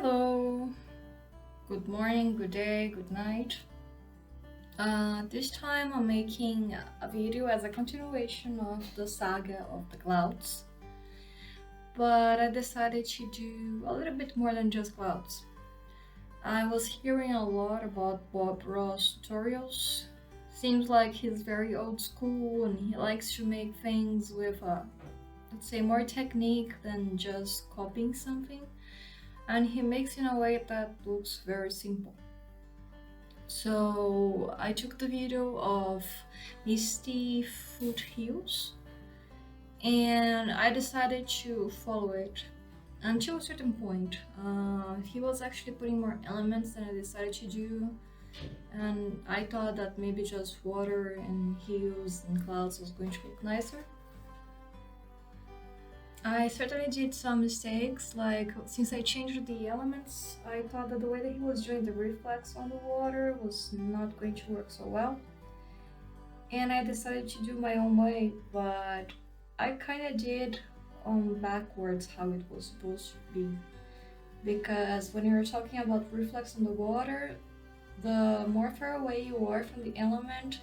Hello, good morning, good day, good night. This time I'm making a video as a continuation of the saga of the clouds, but I decided to do a little bit more than just clouds. I was hearing a lot about Bob Ross tutorials. Seems like he's very old school and he likes to make things with let's say more technique than just copying something, and he makes in a way that looks very simple. So I took the video of Misty Foothills and I decided to follow it until a certain point. He was actually putting more elements than I decided to do, and I thought that maybe just water and hills and clouds was going to look nicer. I certainly did some mistakes, like since I changed the elements, I thought that the way that he was doing the reflex on the water was not going to work so well. And I decided to do my own way, but I kinda did backwards how it was supposed to be. Because when you're talking about reflex on the water, the more far away you are from the element,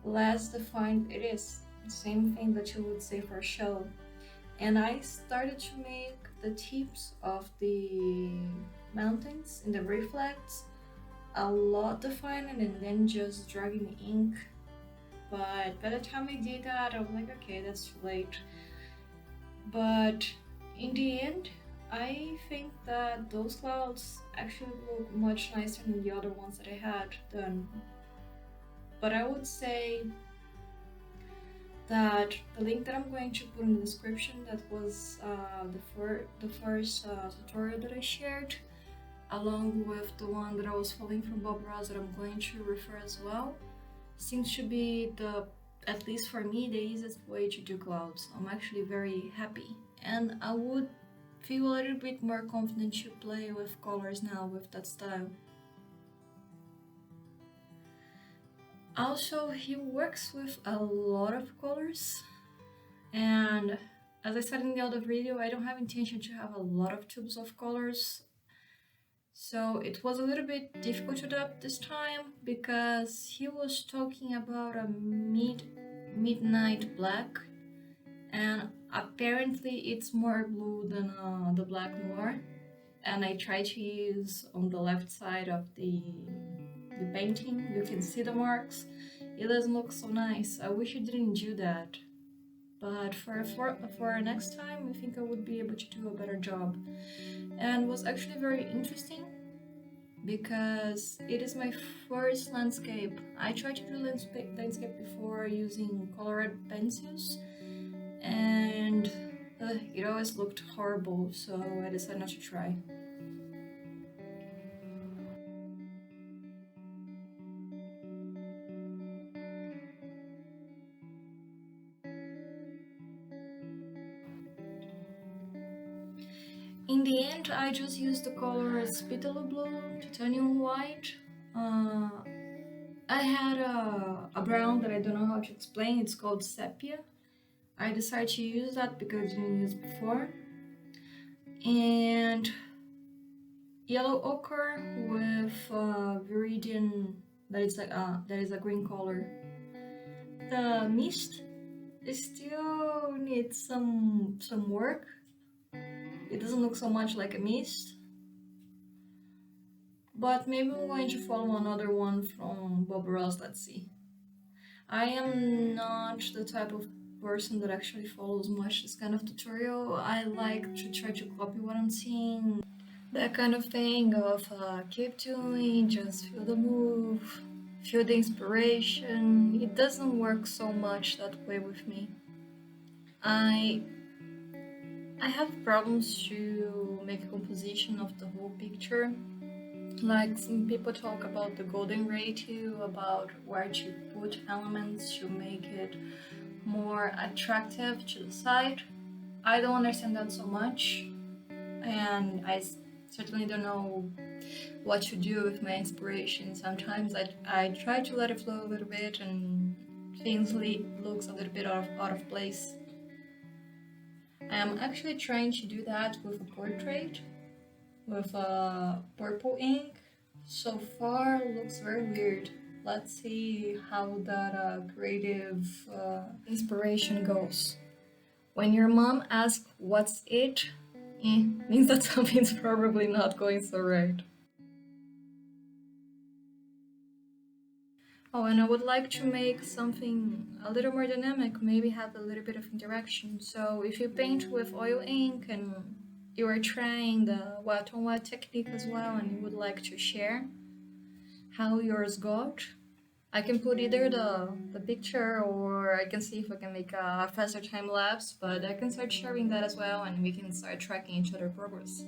less defined it is. Same thing that you would say for a shell. And I started to make the tips of the mountains in the reflex a lot defined and then just dragging the ink. But by the time I did that, I was like, okay, that's too late. But in the end, I think that those clouds actually look much nicer than the other ones that I had done. But I would say that the link that I'm going to put in the description, that was the first tutorial that I shared, along with the one that I was following from Bob Ross that I'm going to refer as well, seems to be at least for me, the easiest way to do clouds. I'm actually very happy, and I would feel a little bit more confident to play with colors now with that style. Also, he works with a lot of colors, and as I said in the other video, I don't have intention to have a lot of tubes of colors, so it was a little bit difficult to adapt this time because he was talking about a midnight black, and apparently it's more blue than the black noir, and I tried to use on the left side of the painting, you can see the marks. It doesn't look so nice. I wish I didn't do that. But for next time, I think I would be able to do a better job. And it was actually very interesting because it is my first landscape. I tried to do landscape before using colored pencils, and it always looked horrible, so I decided not to try. In the end, I just used the colors Petaloo Blue, Titanium White. I had a brown that I don't know how to explain, it's called Sepia. I decided to use that because I didn't use before. And yellow ochre with viridian, that is a green color. The mist still needs some work. It doesn't look so much like a mist, but maybe I'm going to follow another one from Bob Ross, let's see. I am not the type of person that actually follows much this kind of tutorial. I like to try to copy what I'm seeing, that kind of thing of keep doing, just feel the move, feel the inspiration. It doesn't work so much that way with me. I have problems to make a composition of the whole picture. Like some people talk about the golden ratio, about where to put elements to make it more attractive to the side. I don't understand that so much, and I certainly don't know what to do with my inspiration. Sometimes I try to let it flow a little bit and things looks a little bit out of place. I am actually trying to do that with a portrait, with purple ink. So far, looks very weird. Let's see how that creative inspiration goes. When your mom asks what's it, means that something's probably not going so right. Oh, and I would like to make something a little more dynamic, maybe have a little bit of interaction. So if you paint with oil ink and you are trying the wet on wet technique as well and you would like to share how yours got, I can put either the picture or I can see if I can make a faster time lapse, but I can start sharing that as well and we can start tracking each other progress.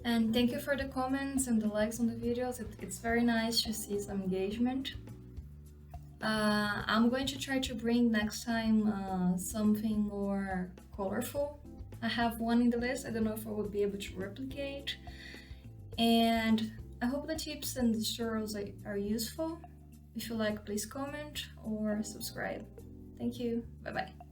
And thank you for the comments and the likes on the videos. It's very nice to see some engagement. I'm going to try to bring next time something more colorful. I have one in the list. I don't know if I would be able to replicate. And I hope the tips and the tutorials are useful. If you like, please comment or subscribe. Thank you. Bye bye.